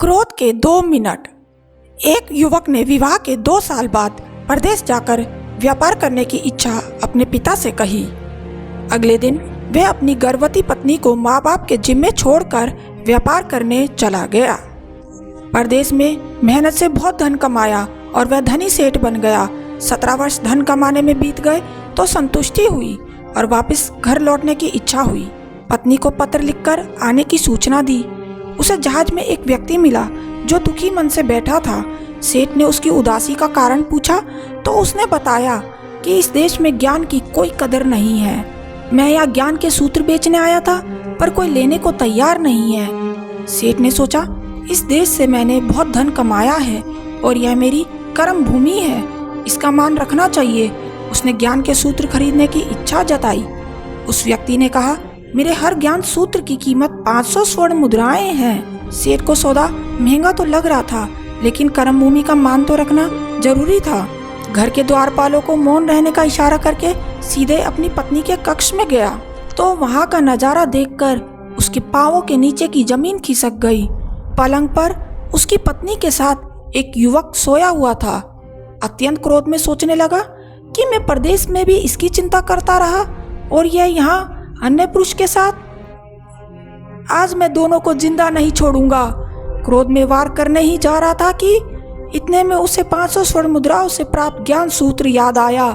क्रोध के 2 मिनट। एक युवक ने विवाह के 2 साल बाद परदेश जाकर व्यापार करने की इच्छा अपने पिता से कही। अगले दिन वह अपनी गर्भवती पत्नी को माँ बाप के जिम्मे छोड़कर व्यापार करने चला गया। परदेश में मेहनत से बहुत धन कमाया और वह धनी सेठ बन गया। 17 वर्ष धन कमाने में बीत गए तो संतुष्टि हुई और वापस घर लौटने की इच्छा हुई। पत्नी को पत्र लिखकर आने की सूचना दी। उसे जहाज में एक व्यक्ति मिला जो दुखी मन से बैठा था। सेठ ने उसकी उदासी का कारण पूछा तो उसने बताया कि इस देश में ज्ञान की कोई कदर नहीं है। मैं यहाँ ज्ञान के सूत्र बेचने आया था पर कोई लेने को तैयार नहीं है। सेठ ने सोचा, इस देश से मैंने बहुत धन कमाया है और यह मेरी कर्म भूमि है, इसका मान रखना चाहिए। उसने ज्ञान के सूत्र खरीदने की इच्छा जताई। उस व्यक्ति ने कहा, मेरे हर ज्ञान सूत्र की कीमत 500 स्वर्ण मुद्राएं हैं। सेठ को सौदा महंगा तो लग रहा था लेकिन कर्म भूमि का मान तो रखना जरूरी था। घर के द्वारपालों को मौन रहने का इशारा करके सीधे अपनी पत्नी के कक्ष में गया तो वहां का नजारा देखकर उसके पांवों के नीचे की जमीन खिसक गई। पलंग पर उसकी पत्नी के साथ एक युवक सोया हुआ था। अत्यंत क्रोध में सोचने लगा कि मैं परदेश में भी इसकी चिंता करता रहा और यह यहाँ अन्य पुरुष के साथ। आज मैं दोनों को जिंदा नहीं छोड़ूंगा। क्रोध में वार करने ही जा रहा था कि इतने में उसे 500 स्वर्ण मुद्राओं से प्राप्त ज्ञान सूत्र याद आया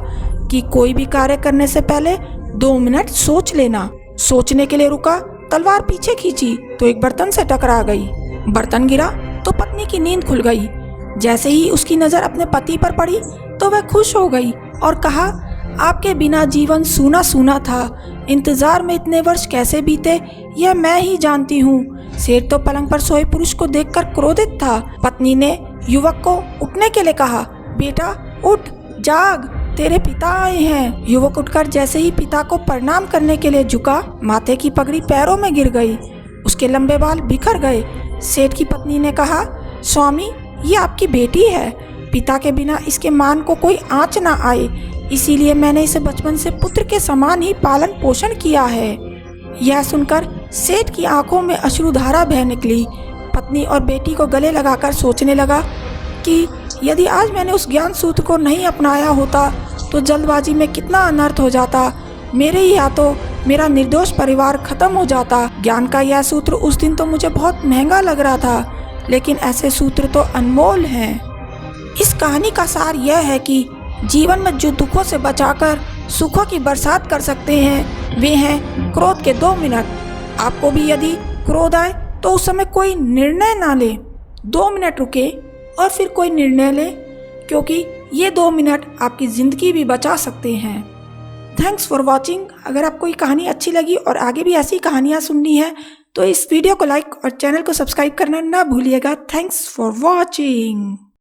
कि कोई भी कार्य करने से पहले 2 मिनट सोच लेना। सोचने के लिए रुका, तलवार पीछे खींची तो एक बर्तन से टकरा गई। बर्तन गिरा तो पत्नी की नींद खुल गई। जैसे ही उसकी नजर अपने पति पर पड़ी तो वह खुश हो गई और कहा, आपके बिना जीवन सूना सूना था। इंतजार में इतने वर्ष कैसे बीते यह मैं ही जानती हूँ। सेठ तो पलंग पर सोए पुरुष को देखकर क्रोधित था। पत्नी ने युवक को उठने के लिए कहा, बेटा उठ, जाग, तेरे पिता आए हैं। युवक उठकर जैसे ही पिता को प्रणाम करने के लिए झुका, माथे की पगड़ी पैरों में गिर गई। उसके लंबे बाल बिखर गए। सेठ की पत्नी ने कहा, स्वामी ये आपकी बेटी है, पिता के बिना इसके मान को कोई आँच ना आए, इसीलिए मैंने इसे बचपन से पुत्र के समान ही पालन पोषण किया है। यह सुनकर सेठ की आंखों में अश्रुधारा बह निकली। पत्नी और बेटी को गले लगाकर सोचने लगा कि यदि आज मैंने उस ज्ञान सूत्र को नहीं अपनाया होता तो जल्दबाजी में कितना अनर्थ हो जाता। मेरे ही हाथों मेरा निर्दोष परिवार खत्म हो जाता। ज्ञान का यह सूत्र उस दिन तो मुझे बहुत महंगा लग रहा था, लेकिन ऐसे सूत्र तो अनमोल हैं। इस कहानी का सार यह है कि जीवन में जो दुखों से बचाकर सुखों की बरसात कर सकते हैं वे हैं क्रोध के 2 मिनट। आपको भी यदि क्रोध आए तो उस समय कोई निर्णय ना ले, 2 मिनट रुके और फिर कोई निर्णय ले, क्योंकि ये 2 मिनट आपकी ज़िंदगी भी बचा सकते हैं। Thanks for watching. अगर आपको ये कहानी अच्छी लगी और आगे भी ऐसी कहानियाँ सुननी है तो इस वीडियो को लाइक और चैनल को सब्सक्राइब करना ना भूलिएगा। Thanks for watching.